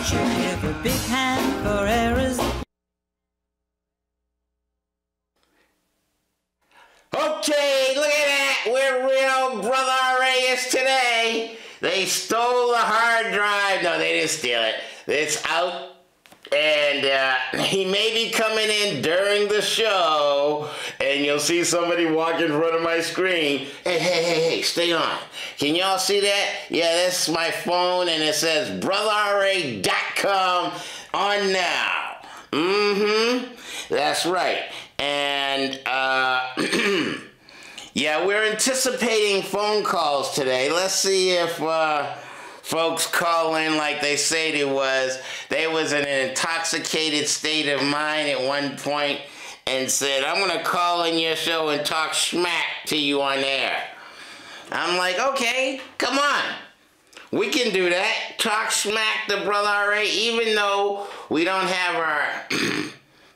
should give a big hand for errors. Okay, look at that. We're real BrotherRA today. They stole the hard drive. No, they didn't steal it. It's out. And he may be coming in during the show, and you'll see somebody walk in front of my screen. Hey, stay on. Can y'all see that? Yeah, that's my phone, and it says BrotherRA.com on now. That's right. And, yeah, we're anticipating phone calls today. Let's see if, folks call in like they say they was. They was in an intoxicated state of mind at one point and said, I'm going to call in your show and talk smack to you on air. I'm like, okay, come on. We can do that. Talk smack to BrotherRA, even though we don't have our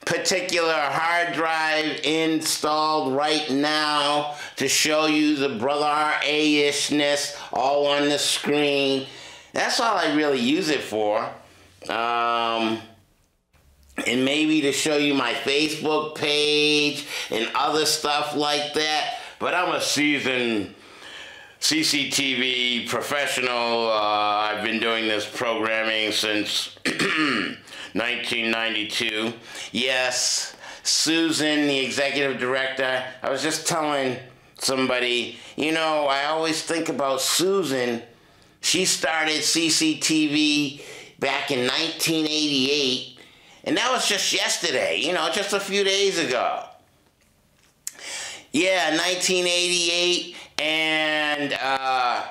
particular hard drive installed right now to show you the BrotherRA-ishness all on the screen. That's all I really use it for. And maybe to show you my Facebook page and other stuff like that. But I'm a seasoned CCTV professional. I've been doing this programming since 1992. Yes, Susan, the executive director. I was just telling somebody, you know, I always think about Susan. She started CCTV back in 1988, and that was just yesterday, you know, just a few days ago. Yeah, 1988, and I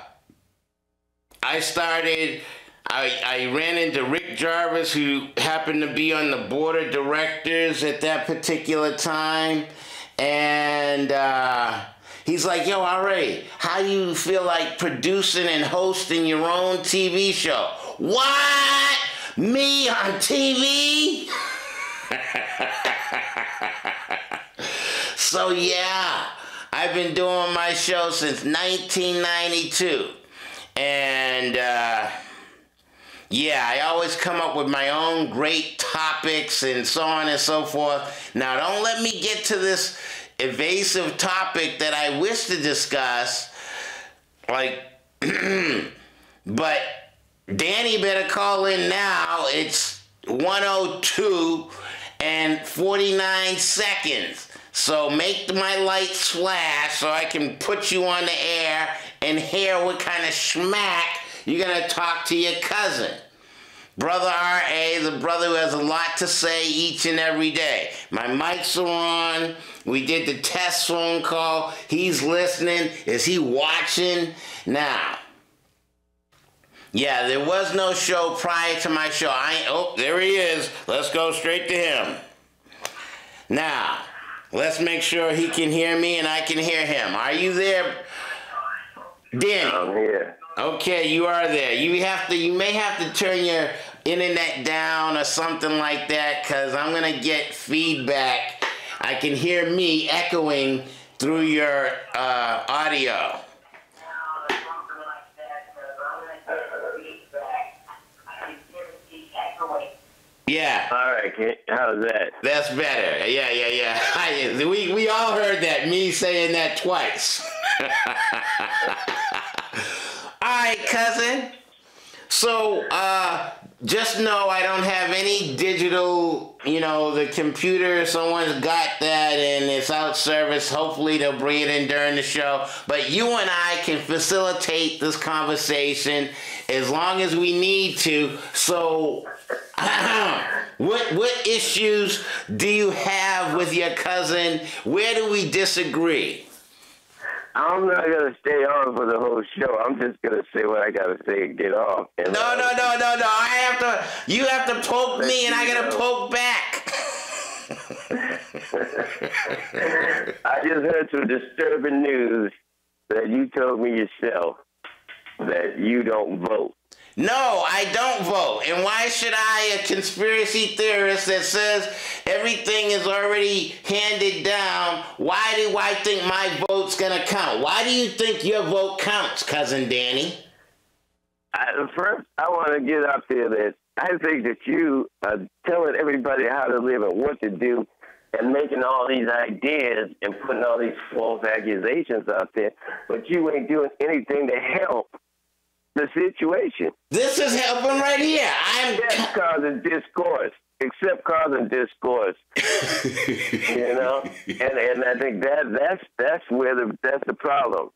ran into Rick Jarvis, who happened to be on the board of directors at that particular time, and he's like, yo, RA, how do you feel like producing and hosting your own TV show? What? Me on TV? So yeah, I've been doing my show since 1992. And yeah, I always come up with my own great topics and so on and so forth. Now, don't let me get to this evasive topic that I wish to discuss, like, but Danny better call in now. It's 1:02 and 49 seconds. So make my lights flash so I can put you on the air and hear what kind of schmack you're going to talk to your cousin. BrotherRA, the brother who has a lot to say each and every day. My mics are on. We did the test phone call. He's listening. Is he watching? Now, yeah, there was no show prior to my show. Oh, there he is. Let's go straight to him. Now, let's make sure he can hear me and I can hear him. Are you there, Danny? I'm here. Okay, you are there. You may have to turn your internet down or something like that, because I'm going to get feedback. I can hear me echoing through your audio. Yeah. All right, how's that? That's better. Yeah. We all heard that, me saying that twice. All right, cousin. So, just know I don't have any digital, you know, the computer, someone's got that and it's out service. Hopefully they'll bring it in during the show. But you and I can facilitate this conversation as long as we need to. So, what issues do you have with your cousin? Where do we disagree? I'm not going to stay on for the whole show. I'm just going to say what I got to say and get off. And, No. You have to poke me and I got to poke back. I just heard some disturbing news that you told me yourself that you don't vote. No, I don't vote. And why should I, a conspiracy theorist that says everything is already handed down, why do I think my vote's going to count? Why do you think your vote counts, Cousin Danny? First, I want to get out there that I think that you are telling everybody how to live and what to do and making all these ideas and putting all these false accusations out there, but you ain't doing anything to help the situation. This is helping right here. Except causing discourse. Except causing discourse. You know? And I think that's the problem.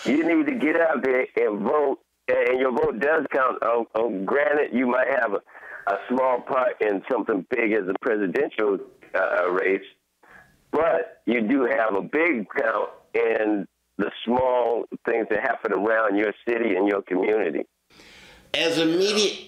You need to get out there and vote, and your vote does count. Granted, you might have a small part in something big as a presidential race, but you do have a big count in the small things that happen around your city and your community. As a media,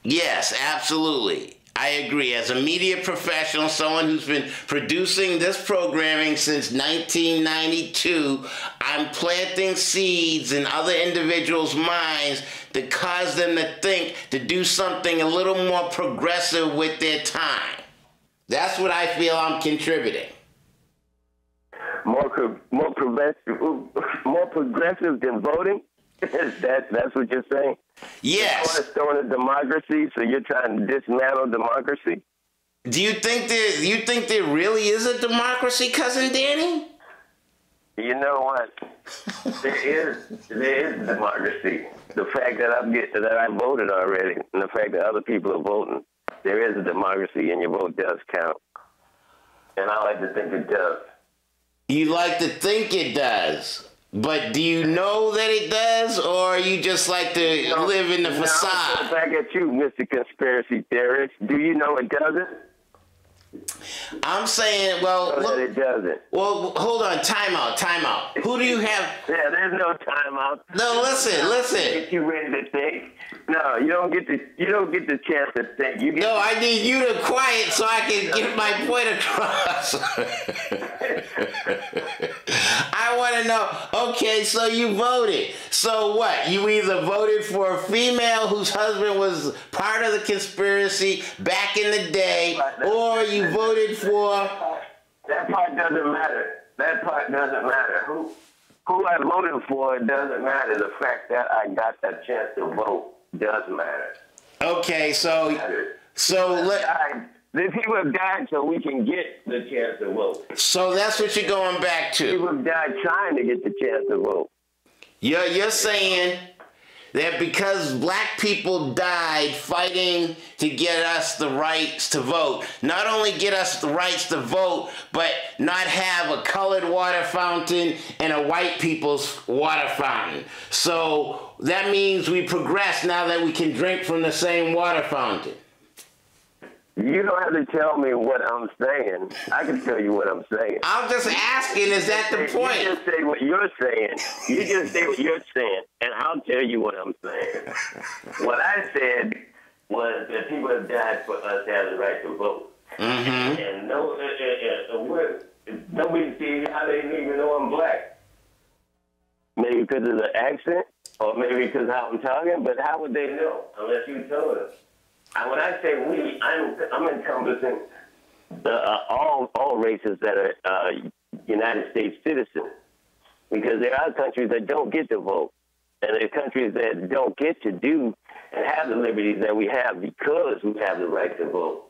yes, absolutely. I agree. As a media professional, someone who's been producing this programming since 1992, I'm planting seeds in other individuals' minds that cause them to think to do something a little more progressive with their time. That's what I feel I'm contributing. More progressive than voting? That's what you're saying? Yes. The cornerstone of democracy, so you're trying to dismantle democracy? Do you think there really is a democracy, Cousin Danny? You know what? There is democracy. The fact that I voted already, and the fact that other people are voting, there is a democracy, and your vote does count. And I like to think it does. You like to think it does, but do you know that it does, or you just like to live in the facade? Back at you, Mr. Conspiracy Theorist. Do you know it doesn't? I'm saying, well, look, that it doesn't. Well, hold on, time out. Who do you have? Yeah, there's no time out. No, listen. Get you ready to think. No, you don't get the chance to think. I need you to quiet so I can get my point across. I want to know, okay, so you voted. So what? You either voted for a female whose husband was part of the conspiracy back in the day, or you voted for... That part doesn't matter. Who I voted for, it doesn't matter. The fact that I got that chance to vote does matter. Okay, the people have died so we can get the chance to vote. So that's what you're going back to. People have died trying to get the chance to vote. You're saying that because black people died fighting to get us the rights to vote, not only get us the rights to vote, but not have a colored water fountain and a white people's water fountain. So that means we progress now that we can drink from the same water fountain. You don't have to tell me what I'm saying. I can tell you what I'm saying. I'm just asking, is that the point? You just say what you're saying. And I'll tell you what I'm saying. What I said was that people have died for us to have the right to vote. Mm-hmm. And nobody sees how they didn't even know I'm black. Maybe because of the accent, or maybe because of how I'm talking, but how would they know unless you told them? And when I say we, I'm encompassing all races that are United States citizens, because there are countries that don't get to vote, and there are countries that don't get to do and have the liberties that we have because we have the right to vote.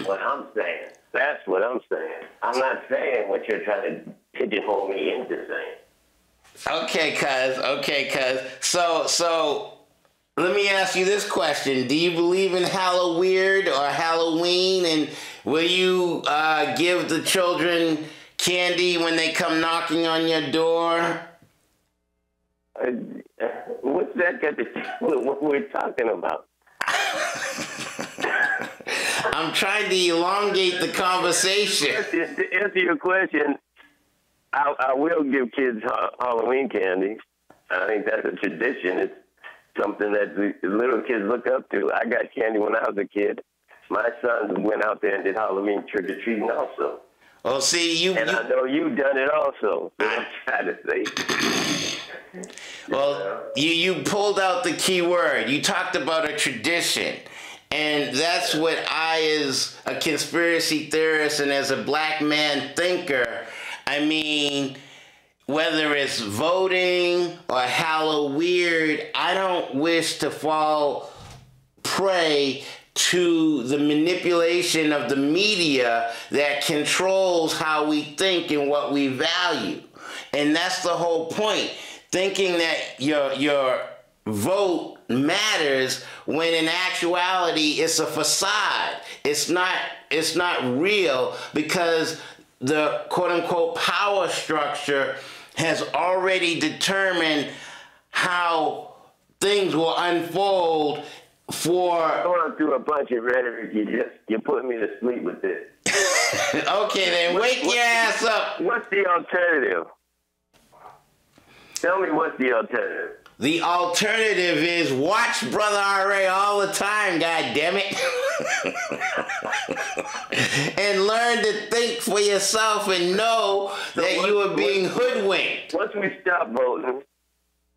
What I'm saying. That's what I'm saying. I'm not saying what you're trying to pigeonhole me into saying. Okay, cuz. So let me ask you this question. Do you believe in Halloween or Halloween? And will you give the children candy when they come knocking on your door? What's that got to do with what we're talking about? I'm trying to elongate the conversation. To answer your question, I will give kids Halloween candy. I think that's a tradition. It's something that the little kids look up to. I got candy when I was a kid. My sons went out there and did Halloween trick-or-treating also. Well, see, I know you've done it also. I'm trying to say. Well, you pulled out the key word. You talked about a tradition. And that's what I, as a conspiracy theorist and as a black man thinker, I mean, whether it's voting or Halloween, I don't wish to fall prey to the manipulation of the media that controls how we think and what we value. And that's the whole point. Thinking that your vote matters when in actuality it's a facade. It's not real, because the quote-unquote power structure has already determined how things will unfold for... Going through a bunch of rhetoric, you're putting me to sleep with this. Okay, then wake your ass up. What's the alternative? Tell me what's the alternative. The alternative is watch BrotherRA all the time, goddammit. And learn to think for yourself and know that you are being hoodwinked. Once we stop voting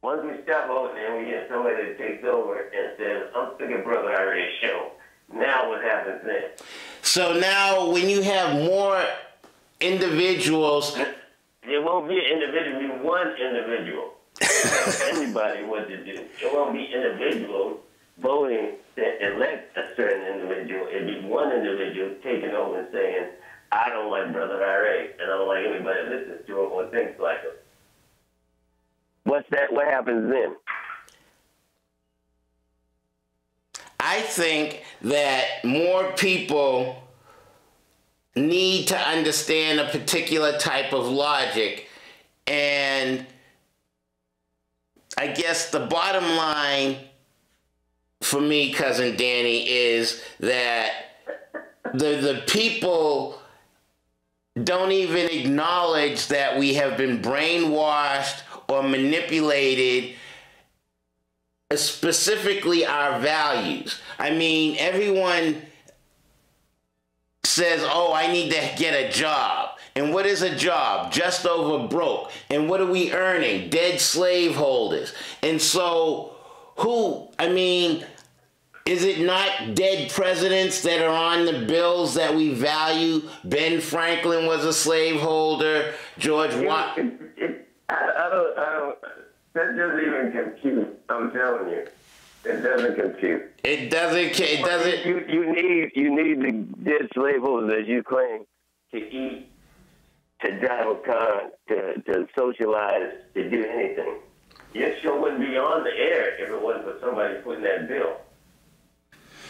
and we get somebody that takes over and says, I'm sick of BrotherRA's show, now what happens then? So now when you have more individuals... There won't be an individual, it'll be one individual. Anybody what to do. It won't be individuals voting to elect a certain individual. It'll be one individual taking over and saying, I don't like BrotherRA, and I don't like anybody that listens to him or thinks like him. What's that? What happens then? I think that more people need to understand a particular type of logic, and I guess the bottom line for me, Cousin Danny, is that the people don't even acknowledge that we have been brainwashed or manipulated, specifically our values. I mean, everyone says, oh, I need to get a job. And what is a job? Just over broke. And what are we earning? Dead slaveholders. And so is it not dead presidents that are on the bills that we value? Ben Franklin was a slaveholder. George Washington. That doesn't even compute. I'm telling you. It doesn't compute. It doesn't. You need the dead slaveholders, as you claim, to eat, to drive a car, to socialize, to do anything. Your show wouldn't be on the air if it wasn't for somebody putting that bill.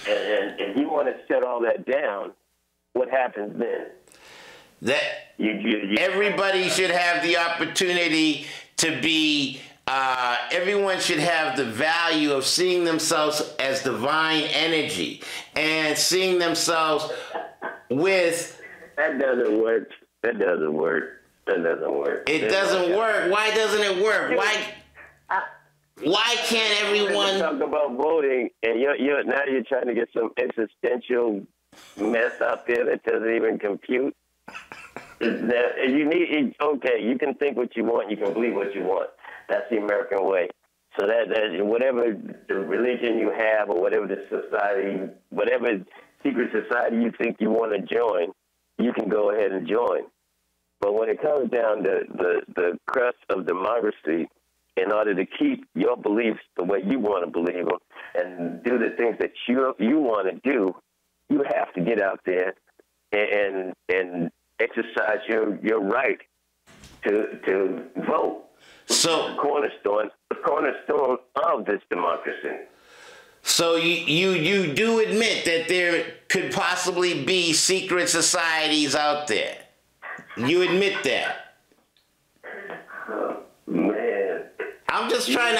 And if you want to shut all that down, what happens then? Everybody should have the opportunity to be. Everyone should have the value of seeing themselves as divine energy and seeing themselves with... That doesn't work. It doesn't work. It doesn't work. Why doesn't it work? Why can't everyone... Talk about voting, and now you're trying to get some existential mess out there that doesn't even compute. Okay, you can think what you want, you can believe what you want. That's the American way. So that whatever the religion you have or whatever the society, whatever secret society you think you want to join, you can go ahead and join. But when it comes down to the crust of democracy, in order to keep your beliefs the way you want to believe them and do the things that you want to do, you have to get out there and exercise your right to vote. So the cornerstone of this democracy. So you do admit that there could possibly be secret societies out there. You admit that. Oh, man. I'm trying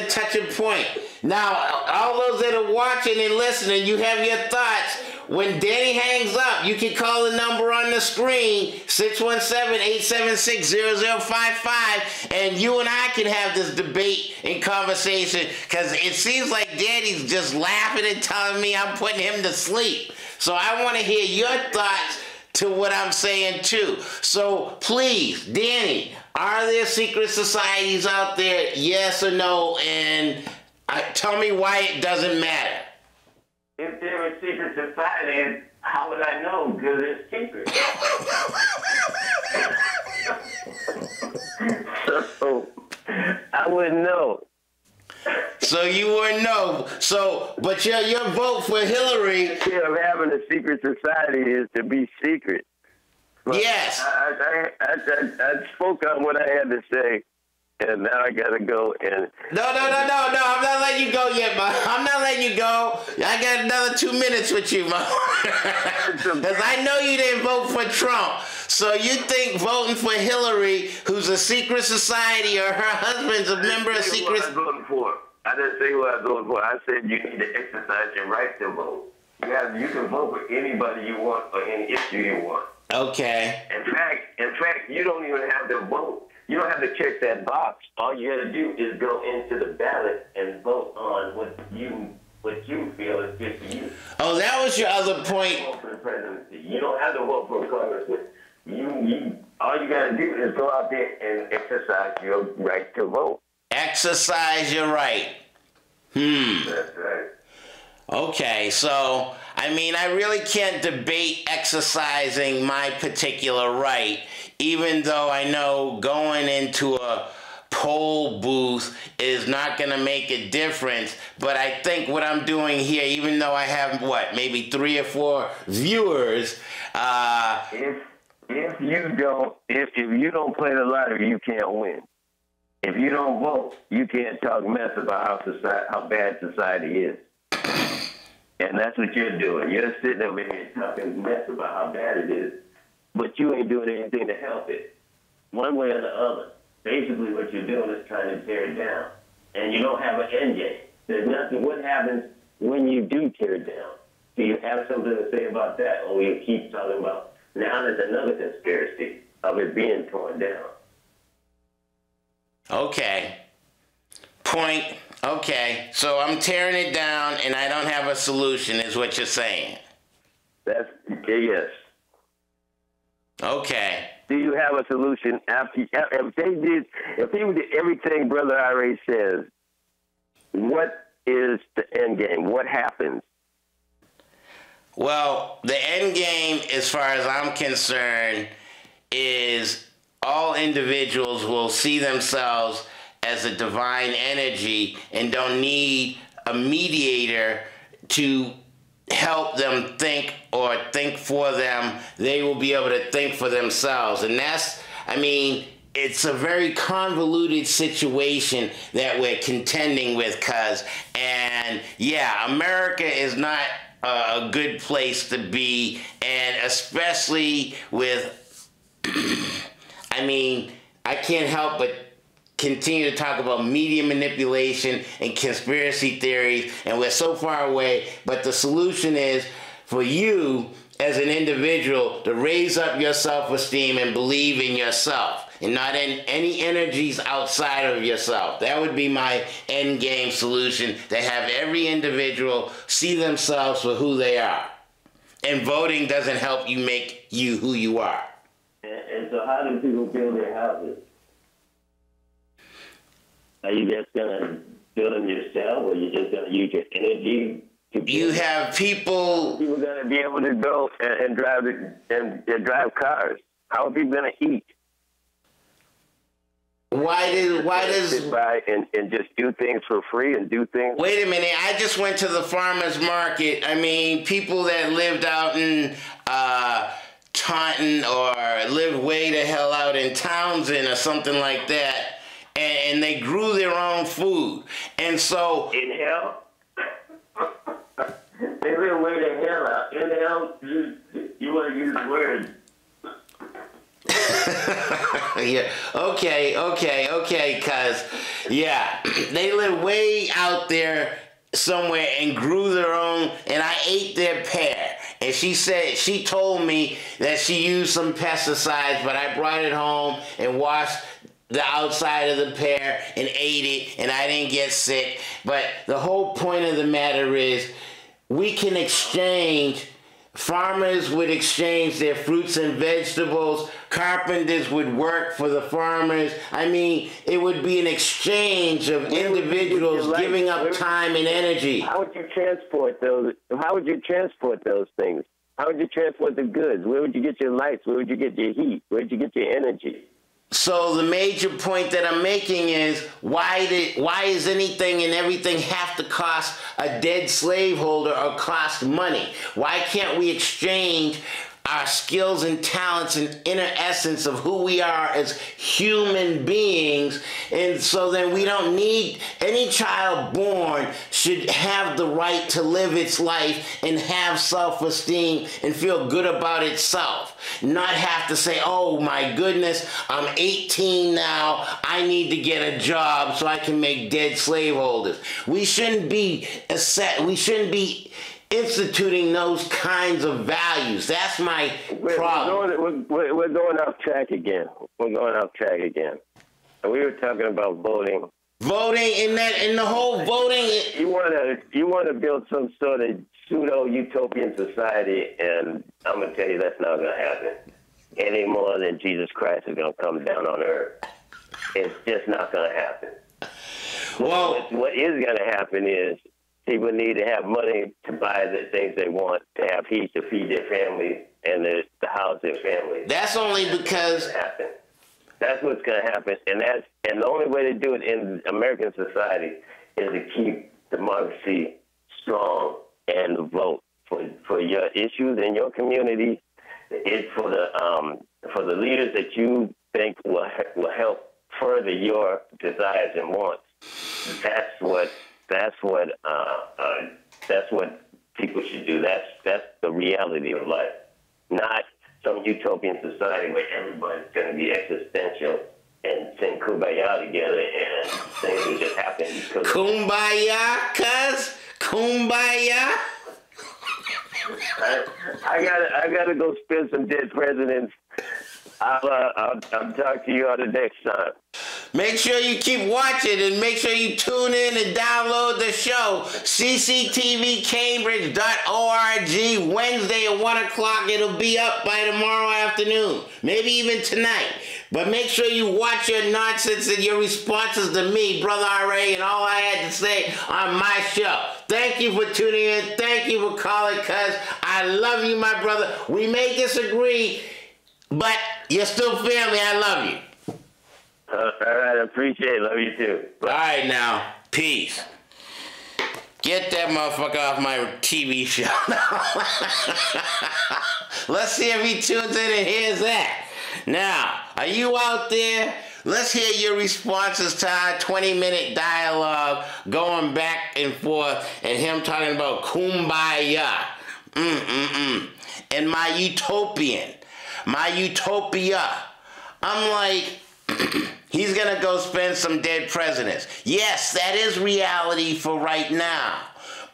to touch a point. Now, all those that are watching and listening, you have your thoughts. When Danny hangs up, you can call the number on the screen, 617-876-0055, and you and I can have this debate and conversation, because it seems like Danny's just laughing and telling me I'm putting him to sleep. So I want to hear your thoughts to what I'm saying too. So please, Danny, are there secret societies out there? Yes or no? And tell me why it doesn't matter. If they're a secret society, how would I know? Because it's secret. wouldn't know. So you wouldn't know. So, but your vote for Hillary. The idea of having a secret society is to be secret. But Yes. I spoke on what I had to say, and now I gotta go. And No. I'm not letting you go yet, Mo. I'm not letting you go. I got another 2 minutes with you, Mo. Because I know you didn't vote for Trump. So you think voting for Hillary, who's a secret society, or her husband's a member of secret? I voted for. I didn't say who I was voting for. I said you need to exercise your right to vote. You can vote for anybody you want or any issue you want. Okay. In fact, you don't even have to vote. You don't have to check that box. All you got to do is go into the ballot and vote on what you feel is good for you. Oh, that was your other point. Vote for the presidency. You don't have to vote for a congressman. All you got to do is go out there and exercise your right to vote. Exercise your right. That's right. Okay, so, I mean, I really can't debate exercising my particular right, even though I know going into a poll booth is not going to make a difference. But I think what I'm doing here, even though I have, maybe 3 or 4 viewers, If you don't play the lottery, you can't win. If you don't vote, you can't talk mess about how bad society is. And that's what you're doing. You're sitting over here talking mess about how bad it is, but you ain't doing anything to help it, one way or the other. Basically, what you're doing is trying to tear it down, and you don't have an end game. There's nothing. What happens when you do tear it down? Do you have something to say about that, or you keep talking about now there's another conspiracy of it being torn down? okay. Point. Okay, so I'm tearing it down and I don't have a solution, is what you're saying. That's yes. Okay. Do you have a solution after if people did everything BrotherRA says? What is the end game? What happens? Well, the end game, as far as I'm concerned, is all individuals will see themselves as a divine energy and don't need a mediator to help them think or think for them. They will be able to think for themselves. And that's, I mean, it's a very convoluted situation that we're contending with, cuz. And yeah, America is not a good place to be, and especially with, I mean, I can't help but continue to talk about media manipulation and conspiracy theories, and we're so far away. But the solution is for you as an individual to raise up your self-esteem and believe in yourself and not in any energies outside of yourself. That would be my end game solution, to have every individual see themselves for who they are. And voting doesn't help you make you who you are. And so how do people build their houses? Are you just going to build them yourself, or you just going to use your energy? You have people People going to be able to go and drive cars. How are people going to eat? Why does sit by and just do things for free and do things? Wait a minute, I just went to the farmer's market. I mean, people that lived out in Taunton or lived way the hell out in Townsend or something like that, and they grew their own food. And so In hell? They live way the hell out. In hell, you want to use words. yeah, okay, cuz, yeah, they live way out there somewhere and grew their own, and I ate their pear. And she told me that she used some pesticides, but I brought it home and washed the outside of the pear and ate it, and I didn't get sick. But the whole point of the matter is we can exchange. Farmers would exchange their fruits and vegetables. Carpenters would work for the farmers. I mean, it would be an exchange of individuals giving up time and energy. How would you transport those? How would you transport those things? How would you transport the goods? Where would you get your lights? Where would you get your heat? Where would you get your energy? So the major point that I'm making is, why is anything and everything have to cost a dead slaveholder or cost money? Why can't we exchange our skills and talents and inner essence of who we are as human beings? And so then we don't need, any child born should have the right to live its life and have self-esteem and feel good about itself. Not have to say, oh my goodness, I'm 18 now, I need to get a job so I can make dead slaveholders. We shouldn't be instituting those kinds of values. That's my problem. We're going off track again. We're going off track again. And we were talking about voting. Voting in the whole voting. You want to build some sort of pseudo-utopian society, and I'm going to tell you that's not going to happen any more than Jesus Christ is going to come down on earth. It's just not going to happen. Well, what is going to happen is people need to have money to buy the things they want, to have heat to feed their families and to house their families. That's only because that's what's going to happen, and the only way to do it in American society is to keep democracy strong and vote for your issues in your community. It's for the leaders that you think will help further your desires and wants. That's what people should do. That's the reality of life, not some utopian society where everybody's going to be existential and sing kumbaya together and things will just happen. Kumbaya, cuz? Kumbaya? I gotta go spend some dead presidents. I'll talk to you on the next time. Make sure you keep watching and make sure you tune in and download the show. CCTVCambridge.org. Wednesday at 1 o'clock. It'll be up by tomorrow afternoon. Maybe even tonight. But make sure you watch your nonsense and your responses to me, BrotherRA, and all I had to say on my show. Thank you for tuning in. Thank you for calling, cuz I love you, my brother. We may disagree, but you're still family. I love you. All right, I appreciate it. Love you too. Bye. All right, now. Peace. Get that motherfucker off my TV show. Let's see if he tunes in and hears that. Now, are you out there? Let's hear your responses to our 20-minute dialogue going back and forth and him talking about kumbaya. And my utopia. I'm like, he's going to go spend some dead presidents. Yes, that is reality for right now.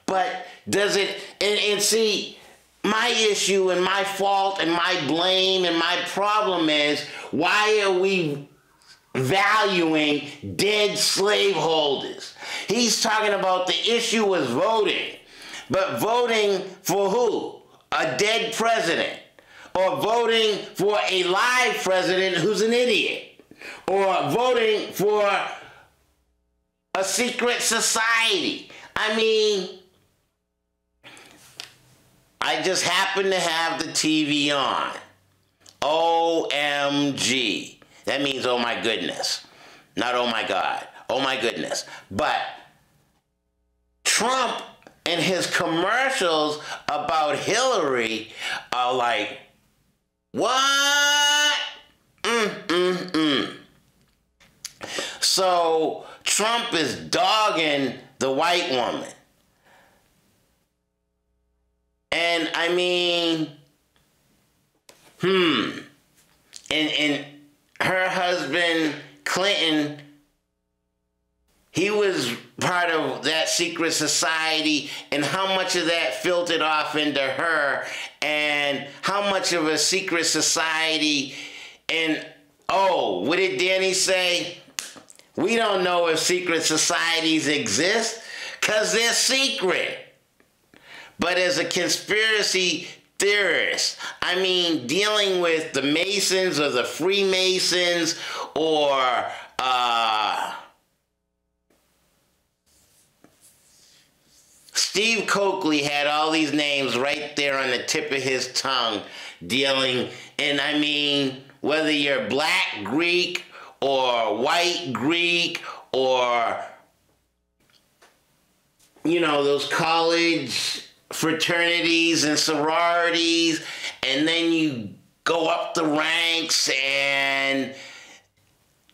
But does it, and see, my issue and my fault and my blame and my problem is, why are we valuing dead slaveholders? He's talking about the issue was voting. But voting for who? A dead president. Or voting for a live president who's an idiot. Or voting for a secret society. I mean, I just happen to have the TV on. OMG. That means oh my goodness. Not oh my God. Oh my goodness. But Trump and his commercials about Hillary are like, what? So Trump is dogging the white woman. And I mean, and her husband, Clinton, he was part of that secret society, and how much of that filtered off into her, and how much of a secret society, and oh, what did Danny say? We don't know if secret societies exist, because they're secret. But as a conspiracy theorist, I mean, dealing with the Masons or the Freemasons or Steve Coakley had all these names right there on the tip of his tongue dealing, and I mean, whether you're black, Greek, or white Greek or, you know, those college fraternities and sororities, and then you go up the ranks, and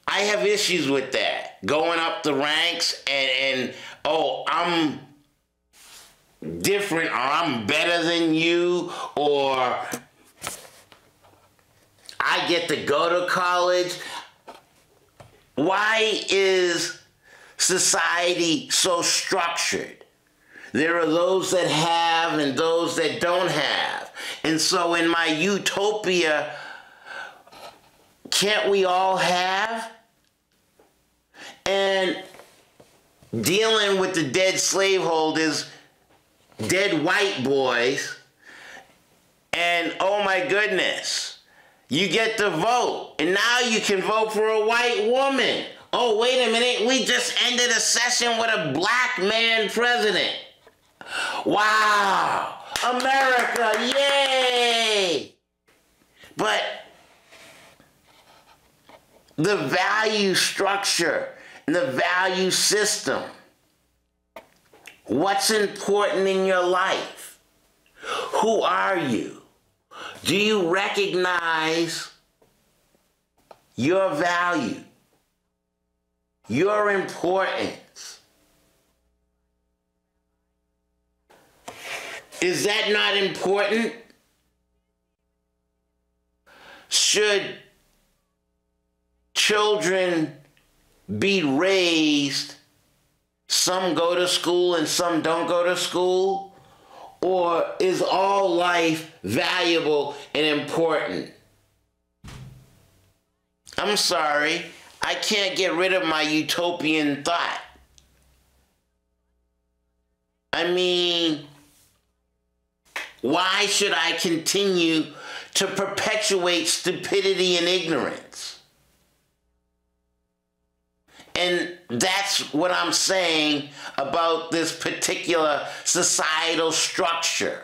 I have issues with that. Going up the ranks and oh, I'm different, or I'm better than you, or I get to go to college. Why is society so structured? There are those that have and those that don't have. And so in my utopia, can't we all have? And dealing with the dead slaveholders, dead white boys, and oh my goodness, you get to vote, and now you can vote for a white woman. Oh, wait a minute, we just ended a session with a black man president. Wow, America, yay! But the value structure, the value system, what's important in your life? Who are you? Do you recognize your value, your importance? Is that not important? Should children be raised, some go to school and some don't go to school? Or is all life valuable and important? I'm sorry, I can't get rid of my utopian thought. I mean, why should I continue to perpetuate stupidity and ignorance? And that's what I'm saying about this particular societal structure.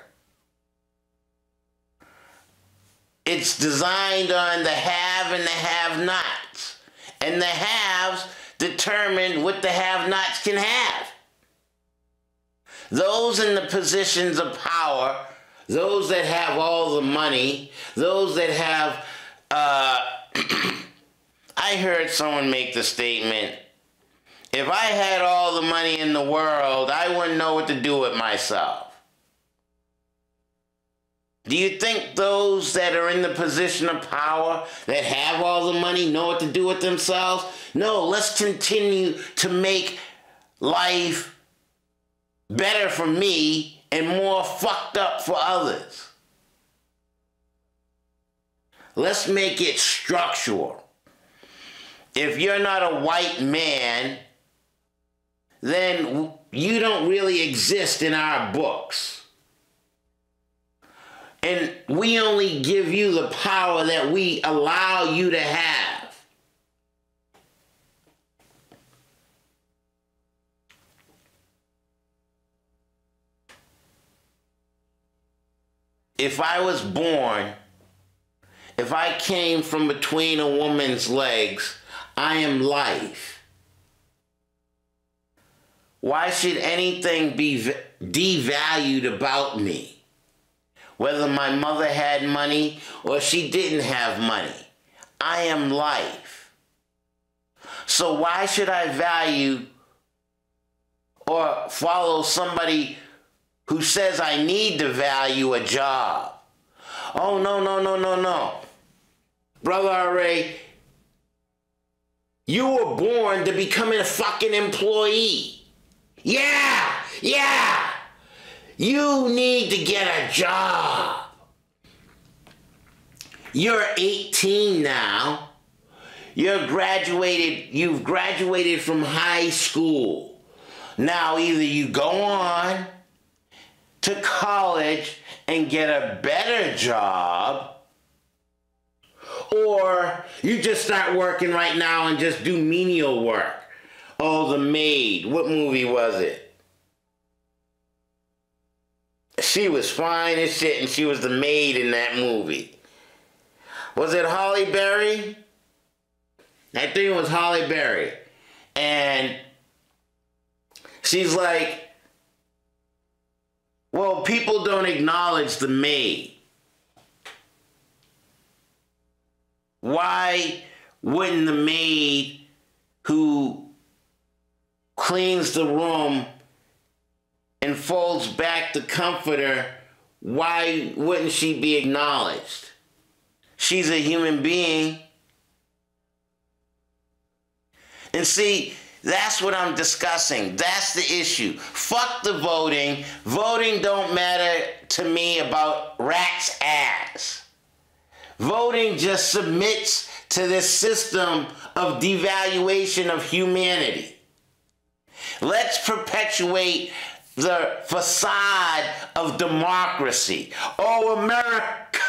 It's designed on the have and the have-nots. And the haves determine what the have-nots can have. Those in the positions of power, those that have all the money, those that have, I heard someone make the statement, if I had all the money in the world, I wouldn't know what to do with myself. Do you think those that are in the position of power, that have all the money, know what to do with themselves? No, let's continue to make life better for me and more fucked up for others. Let's make it structural. If you're not a white man, then you don't really exist in our books. And we only give you the power that we allow you to have. If I was born, if I came from between a woman's legs, I am life. Why should anything be devalued about me? Whether my mother had money or she didn't have money, I am life. So why should I value or follow somebody who says I need to value a job? Oh, no. BrotherRA, you were born to become a fucking employee. Yeah. You need to get a job. You're 18 now. You've graduated from high school. Now either you go on to college and get a better job, or you just start working right now and just do menial work. Oh, The Maid. What movie was it? She was fine as shit, and she was the maid in that movie. Was it Holly Berry? I think it was Halle Berry. And she's like, well, people don't acknowledge the maid. Why wouldn't the maid who cleans the room and folds back the comforter, why wouldn't she be acknowledged? She's a human being. And see, that's what I'm discussing. That's the issue. Fuck the voting. Voting don't matter to me about rat's ass. Voting just submits to this system of devaluation of humanity. Let's perpetuate the facade of democracy. Oh, America.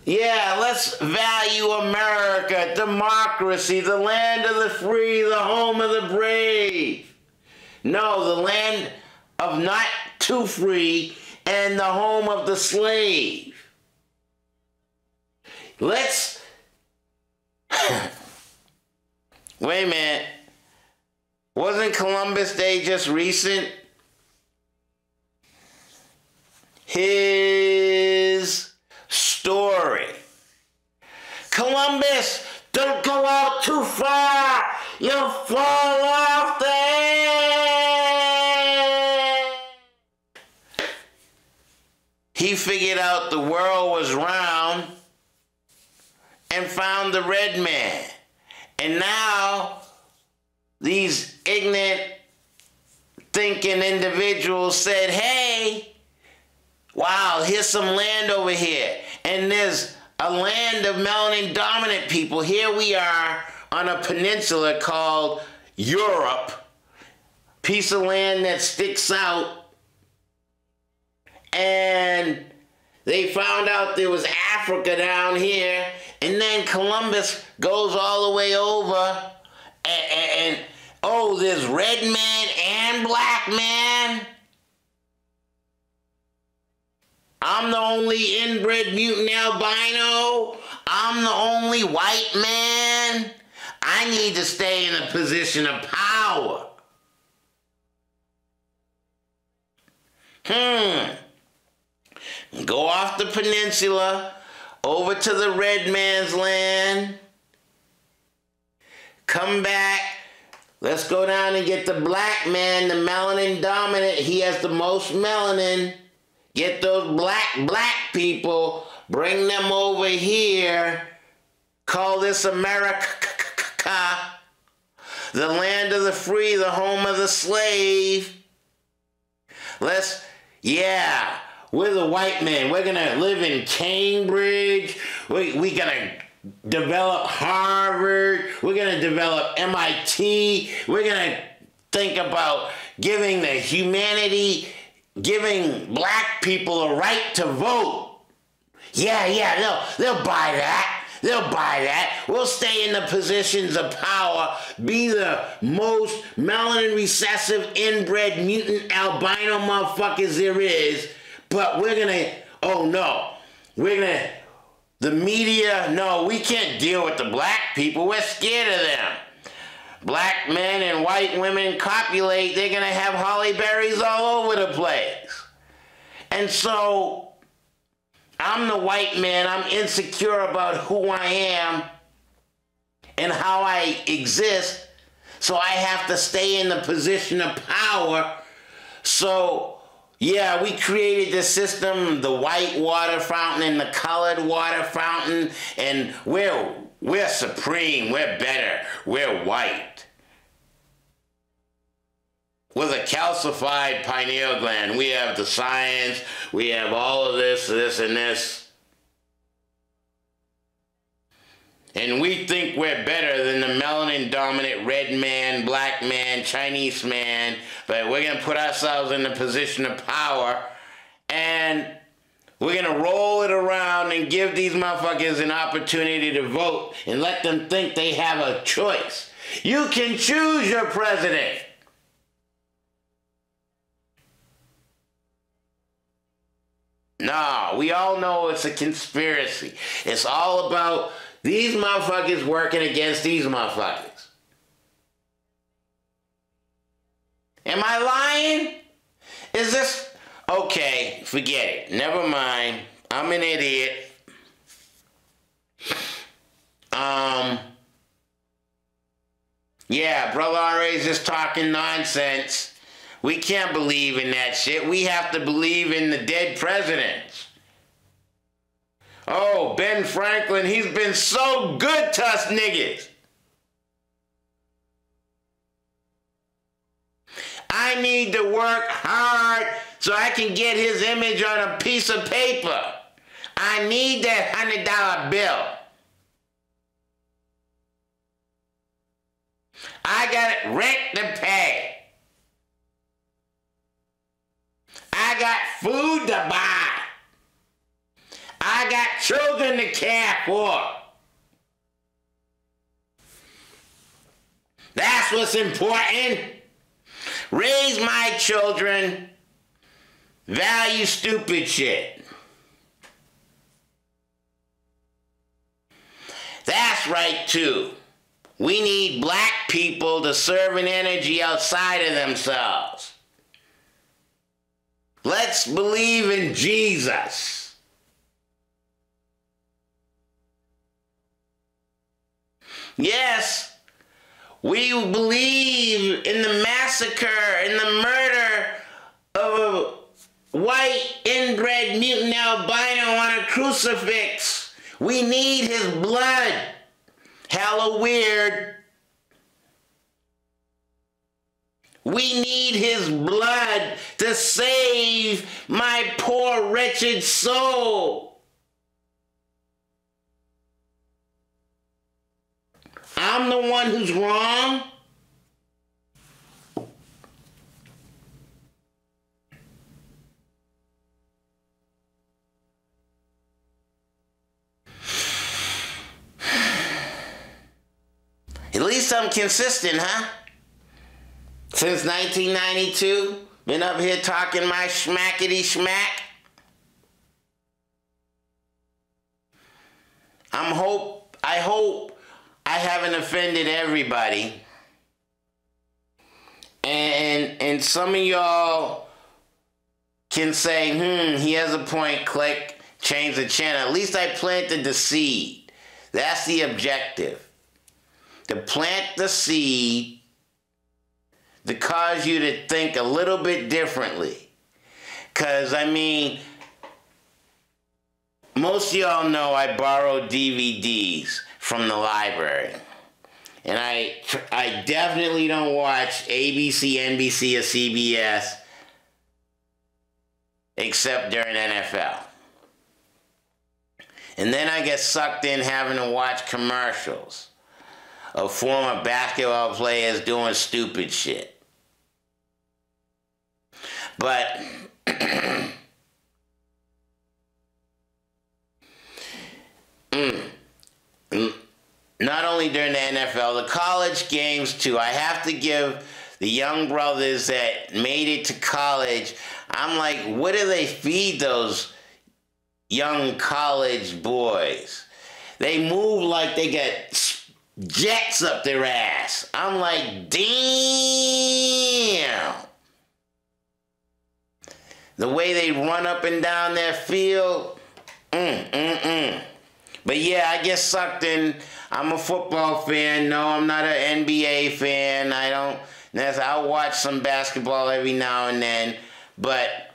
Yeah, let's value America, democracy, the land of the free, the home of the brave. No, the land of not too free and the home of the slave. Let's... Wait a minute. Wasn't Columbus Day just recent? His story. Columbus, don't go out too far. You'll fall off the edge. He figured out the world was round and found the red man. And now these ignorant thinking individuals said, hey, wow, here's some land over here. And there's a land of melanin dominant people. Here we are on a peninsula called Europe. Piece of land that sticks out. And they found out there was Africa down here. And then Columbus goes all the way over. And oh, there's red man and black man. I'm the only inbred mutant albino. I'm the only white man. I need to stay in a position of power. Go off the peninsula, over to the red man's land. Come back. Let's go down and get the black man, the melanin dominant. He has the most melanin. Get those black people, bring them over here, call this America, the land of the free, the home of the slave. Yeah, we're the white men. We're gonna live in Cambridge. We're gonna develop Harvard. We're gonna develop MIT. We're gonna think about giving black people a right to vote. Yeah, they'll buy that. They'll buy that. We'll stay in the positions of power, be the most melanin recessive, inbred, mutant, albino motherfuckers there is, but we're gonna, the media, no, we can't deal with the black people. We're scared of them. Black men and white women copulate, they're going to have Halle Berrys all over the place. And so, I'm the white man, I'm insecure about who I am and how I exist, so I have to stay in the position of power. So, yeah, we created the system, the white water fountain and the colored water fountain, and we're supreme, we're better, we're white. With a calcified pineal gland, we have the science, we have all of this, and this. And we think we're better than the melanin-dominant red man, black man, Chinese man, but we're going to put ourselves in the position of power, and we're going to roll it around and give these motherfuckers an opportunity to vote and let them think they have a choice. You can choose your president. No, we all know it's a conspiracy. It's all about these motherfuckers working against these motherfuckers. Am I lying? Is this... Okay, forget it. Never mind. I'm an idiot. Yeah, BrotherRA is just talking nonsense. We can't believe in that shit. We have to believe in the dead presidents. Oh, Ben Franklin, he's been so good to us niggas. I need to work hard so I can get his image on a piece of paper. I need that $100 bill. I got rent to pay. I got food to buy. I got children to care for. That's what's important. Raise my children. Value stupid shit. That's right too. We need black people to serve an energy outside of themselves. Let's believe in Jesus. Yes, we believe in the massacre and the murder of a white inbred mutant albino on a crucifix. We need his blood. Hella weird. We need his blood to save my poor wretched soul. I'm the one who's wrong. At least I'm consistent, huh? Since 1992, been up here talking my schmackety schmack. I hope I haven't offended everybody. And some of y'all can say, he has a point, click, change the channel. At least I planted the seed. That's the objective. To plant the seed to cause you to think a little bit differently. Because, I mean, most of y'all know I borrow DVDs from the library. And I definitely don't watch ABC, NBC, or CBS except during NFL. And then I get sucked in having to watch commercials of former basketball players doing stupid shit. But not only during the NFL, the college games too. I have to give the young brothers that made it to college, I'm like, what do they feed those young college boys? They move like they got jets up their ass. I'm like, damn. The way they run up and down their field. But yeah, I get sucked in. I'm a football fan. No, I'm not an NBA fan. I'll watch some basketball every now and then. But,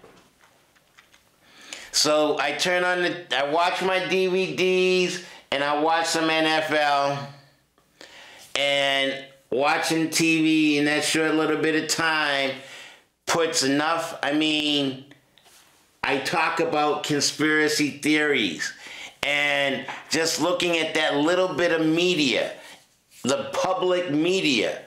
so I I watch my DVDs and I watch some NFL. And watching TV in that short little bit of time puts enough, I talk about conspiracy theories. And just looking at that little bit of media, the public media.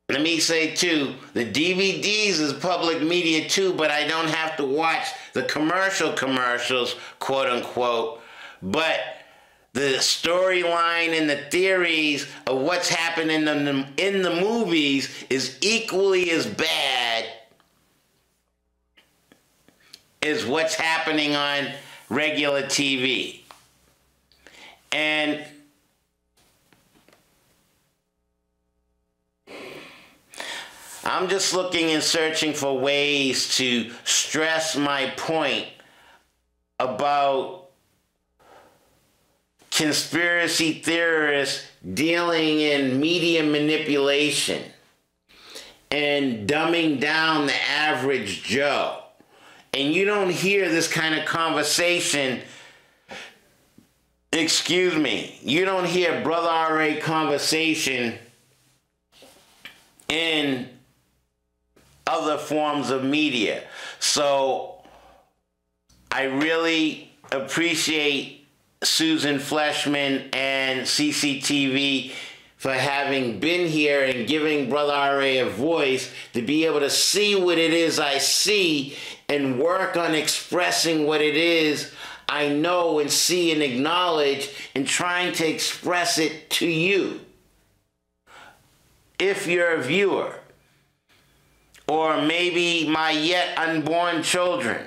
Let me say too, the DVDs is public media too, but I don't have to watch the commercials, quote unquote. But the storyline and the theories of what's happening in the movies is equally as bad as what's happening on regular TV. And I'm just looking and searching for ways to stress my point about conspiracy theorists dealing in media manipulation and dumbing down the average Joe. And you don't hear this kind of conversation, you don't hear BrotherRA conversation in other forms of media. So I really appreciate Susan Fleshman and CCTV for having been here and giving BrotherRA a voice to be able to see what it is I see and work on expressing what it is I know and see and acknowledge and trying to express it to you. If you're a viewer, or maybe my yet unborn children,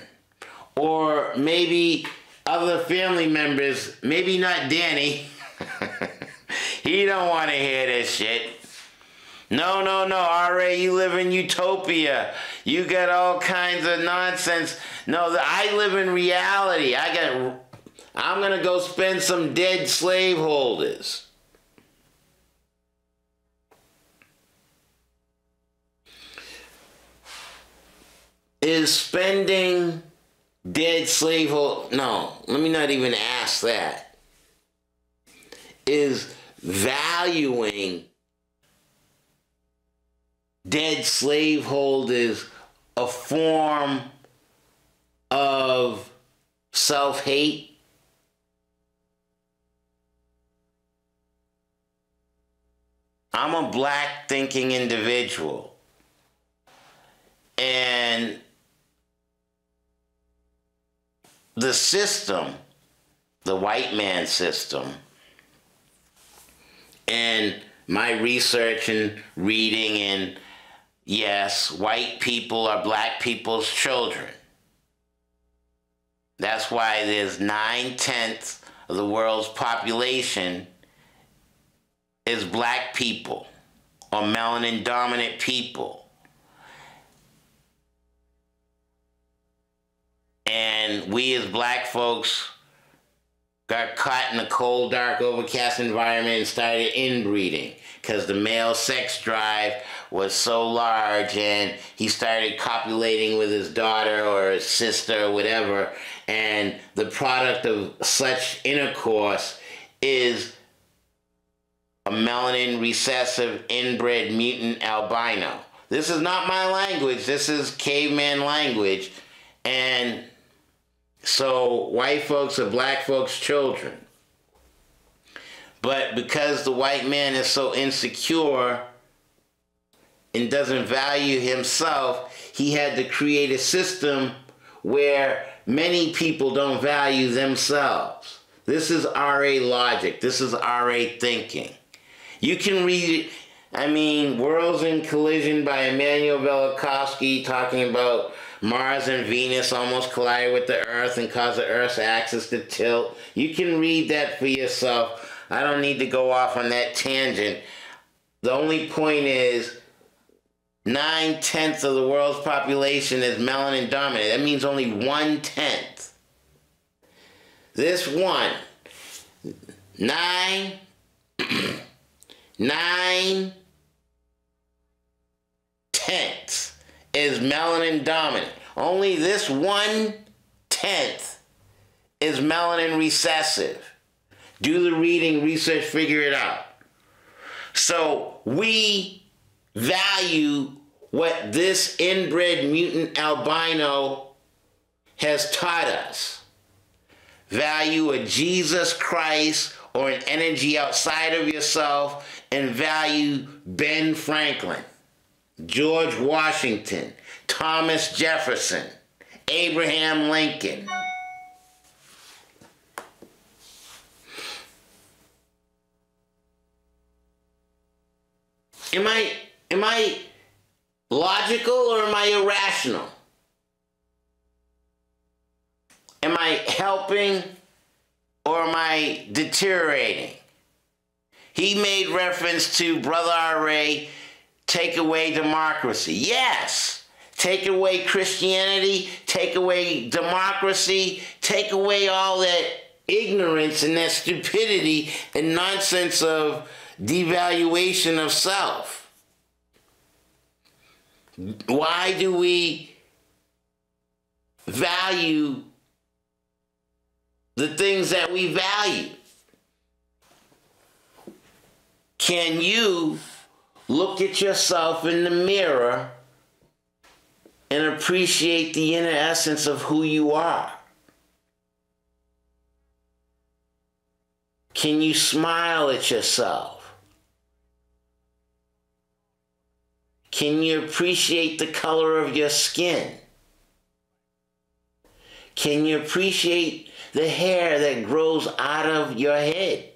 or maybe other family members, maybe not Danny. He don't want to hear this shit. No, RA, you live in utopia. You got all kinds of nonsense. No, I live in reality. I'm gonna go spend some dead slaveholders. Is spending dead slaveholders, no, let me not even ask that. Is valuing dead slaveholders a form of self-hate? I'm a black thinking individual. And the system, the white man system, and my research and reading, and yes, white people are black people's children. That's why there's 9/10 of the world's population is black people or melanin dominant people. And we as black folks got caught in a cold, dark, overcast environment and started inbreeding because the male sex drive was so large, and he started copulating with his daughter or his sister or whatever, and the product of such intercourse is a melanin recessive inbred mutant albino. This is not my language, this is caveman language. And so white folks are black folks' children. But because the white man is so insecure and doesn't value himself, he had to create a system where many people don't value themselves. This is RA logic. This is RA thinking. You can read, Worlds in Collision by Immanuel Velikovsky, talking about Mars and Venus almost collide with the Earth and cause the Earth's axis to tilt. You can read that for yourself. I don't need to go off on that tangent. The only point is 9/10 of the world's population is melanin dominant. That means only 1/10. This one, 9/10 is melanin dominant. Only this 1/10 is melanin recessive. Do the reading, research, figure it out. So we value what this inbred mutant albino has taught us. Value a Jesus Christ or an energy outside of yourself, and value Ben Franklin, George Washington, Thomas Jefferson, Abraham Lincoln. Am I logical or am I irrational? Am I helping or am I deteriorating? He made reference to BrotherRA, take away democracy. Yes. Take away Christianity, take away democracy, take away all that ignorance and that stupidity and nonsense of devaluation of self. Why do we value the things that we value? Can you look at yourself in the mirror and appreciate the inner essence of who you are? Can you smile at yourself? Can you appreciate the color of your skin? Can you appreciate the hair that grows out of your head?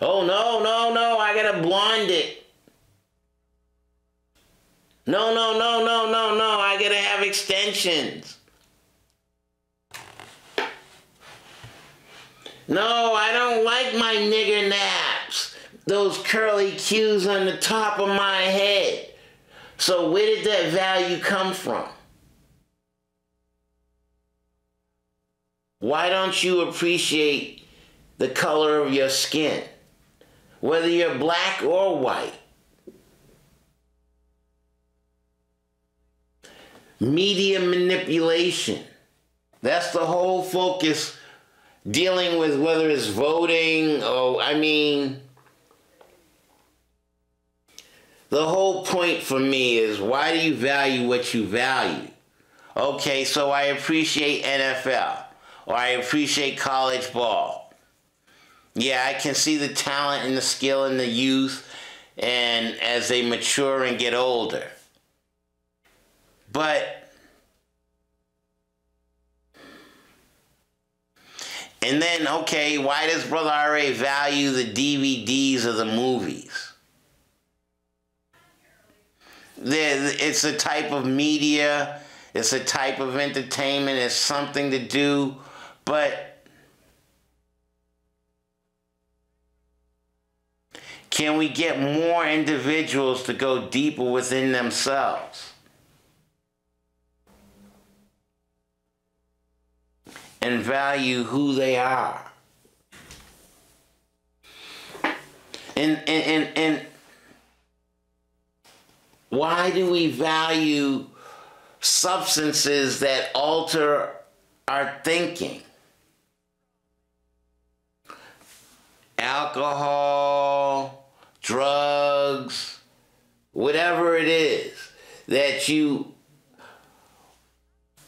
Oh, no, I gotta blonde it. No, I gotta have extensions. No, I don't like my nigger naps. Those curly Q's on the top of my head. So where did that value come from? Why don't you appreciate the color of your skin? Whether you're black or white. Media manipulation. That's the whole focus, dealing with whether it's voting or, the whole point for me is, why do you value what you value? Okay, so I appreciate NFL, or I appreciate college ball. Yeah, I can see the talent and the skill in the youth and as they mature and get older. But, and then, okay, why does BrotherRA value the DVDs of the movies? It's a type of media, it's a type of entertainment, it's something to do, but can we get more individuals to go deeper within themselves and value who they are? And why do we value substances that alter our thinking? Alcohol, drugs, whatever it is that you,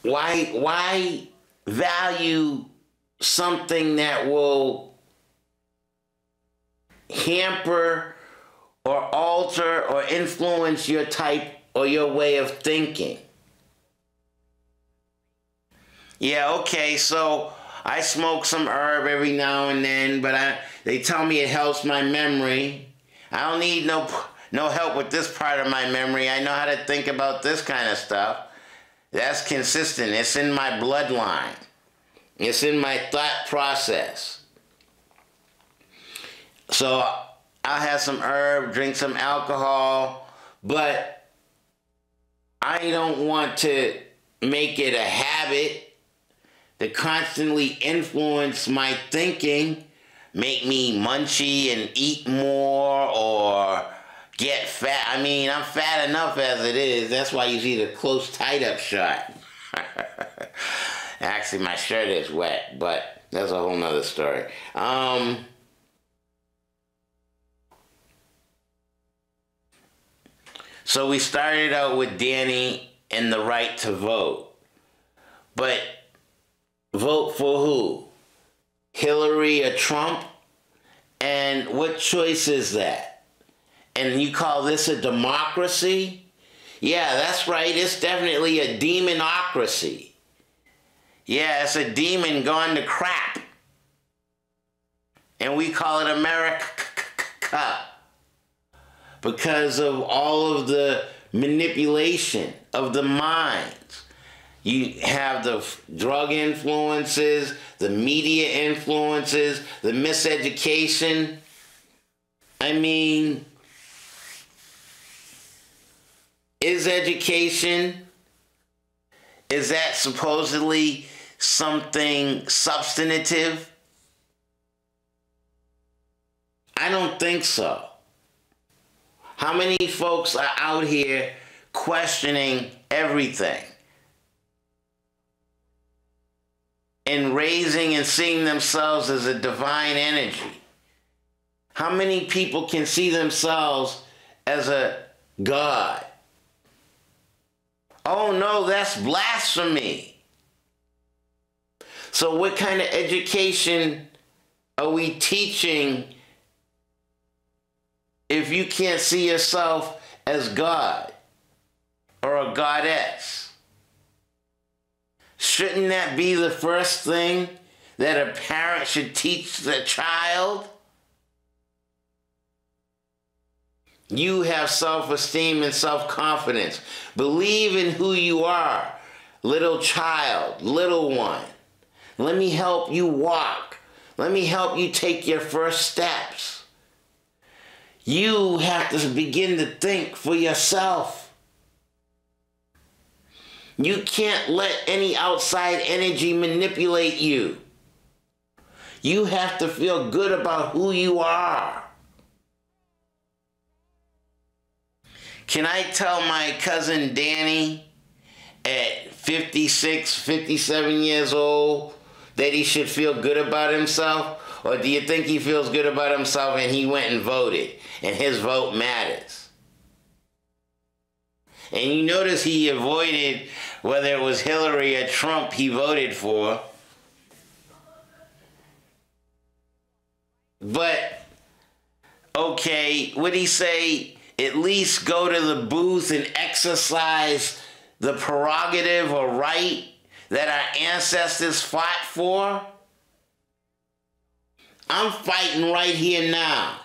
why value something that will hamper or alter or influence your type or your way of thinking? Yeah, okay, so I smoke some herb every now and then, but they tell me it helps my memory. I don't need no help with this part of my memory. I know how to think about this kind of stuff. That's consistent. It's in my bloodline. It's in my thought process. So I'll have some herb, drink some alcohol, but I don't want to make it a habit to constantly influence my thinking, make me munchy and eat more or get fat. I'm fat enough as it is. That's why you see the close tied-up shot. Actually, my shirt is wet, but that's a whole nother story. So we started out with Danny and the right to vote. But vote for who? Hillary or Trump? And what choice is that? And you call this a democracy? Yeah, that's right. It's definitely a demonocracy. Yeah, it's a demon gone to crap. And we call it America because of all of the manipulation of the minds. You have the drug influences, the media influences, the miseducation. I mean, is education, is that supposedly something substantive? I don't think so. How many folks are out here questioning everything and raising and seeing themselves as a divine energy? How many people can see themselves as a God? Oh no, that's blasphemy. So what kind of education are we teaching if you can't see yourself as God or a goddess? Shouldn't that be the first thing that a parent should teach the child? You have self-esteem and self-confidence. Believe in who you are, little child, little one. Let me help you walk. Let me help you take your first steps. You have to begin to think for yourself. You can't let any outside energy manipulate you. You have to feel good about who you are. Can I tell my cousin Danny at 56, 57 years old that he should feel good about himself? Or do you think he feels good about himself and he went and voted and his vote matters? And you notice he avoided whether it was Hillary or Trump he voted for. But, okay, would he say, at least go to the booth and exercise the prerogative or right that our ancestors fought for? I'm fighting right here now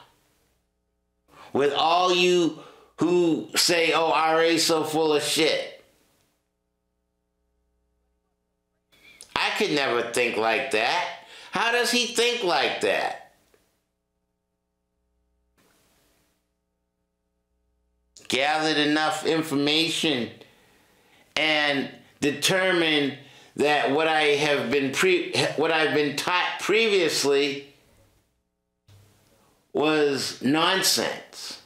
with all you who say, oh, RA's so full of shit. I could never think like that. How does he think like that? Gathered enough information and determined that what I've been taught previously was nonsense.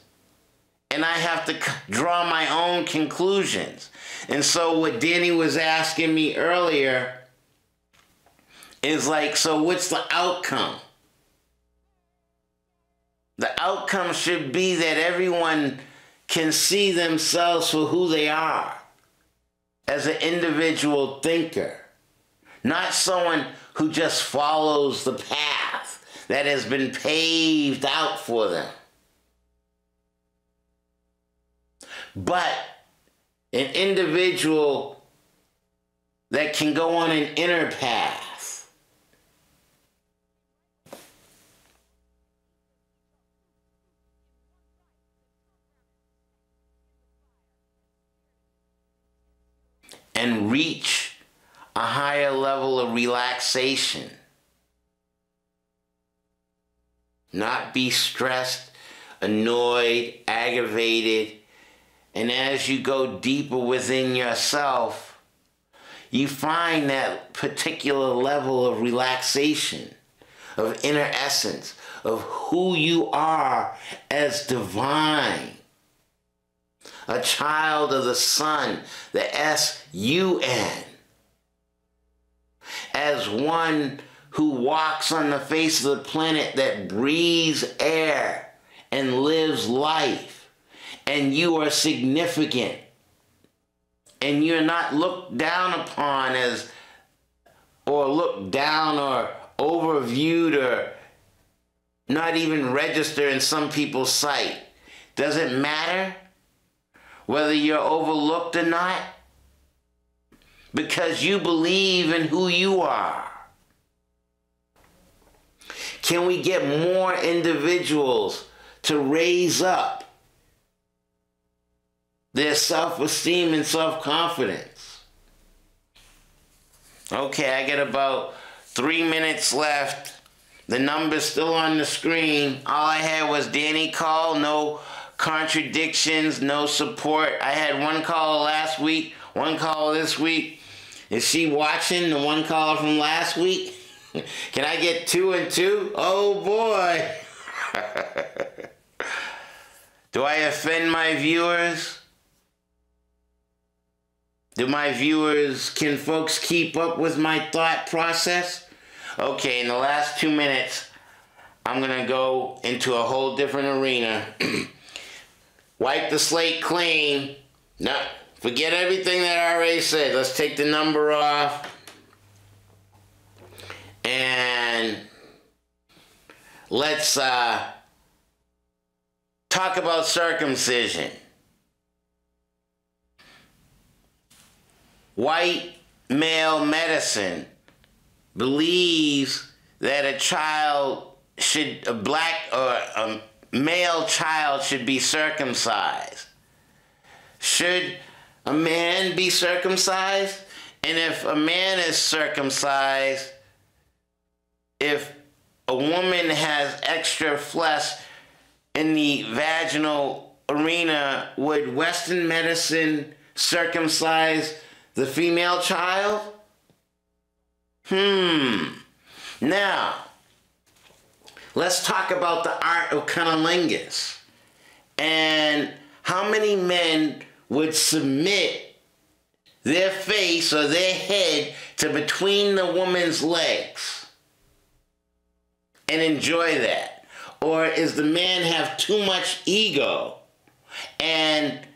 And I have to draw my own conclusions. And so what Danny was asking me earlier is like, so what's the outcome? The outcome should be that everyone can see themselves for who they are as an individual thinker, not someone who just follows the path that has been paved out for them, but an individual that can go on an inner path. And reach a higher level of relaxation. Not be stressed, annoyed, aggravated. And as you go deeper within yourself, you find that particular level of relaxation, of inner essence, of who you are as divine. A child of the sun, the S-U-N. As one who walks on the face of the planet that breathes air and lives life. And you are significant. And you're not looked down upon as, or looked down or overviewed or not even registered in some people's sight. Does it matter whether you're overlooked or not? Because you believe in who you are. Can we get more individuals to raise up their self-esteem and self-confidence? Okay, I got about 3 minutes left. The number's still on the screen. All I had was Danny call, no contradictions, no support. I had one call last week, one call this week. Is she watching the one call from last week? Can I get 2 and 2? Oh boy. Do I offend my viewers? Can folks keep up with my thought process? Okay, in the last 2 minutes, I'm gonna go into a whole different arena. Wipe the slate clean. No, forget everything that I already said. Let's take the number off. And let's talk about circumcision. White male medicine believes that a male child should be circumcised. Should a man be circumcised? And if a man is circumcised, if a woman has extra flesh in the vaginal arena, would Western medicine circumcise the female child? Now, let's talk about the art of cunnilingus. And how many men would submit their face or their head to between the woman's legs and enjoy that? Or is the man have too much ego and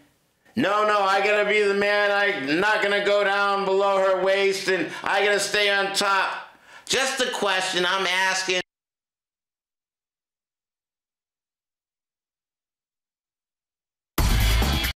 no, I gotta be the man, I'm not gonna go down below her waist and I gotta stay on top? Just a question I'm asking.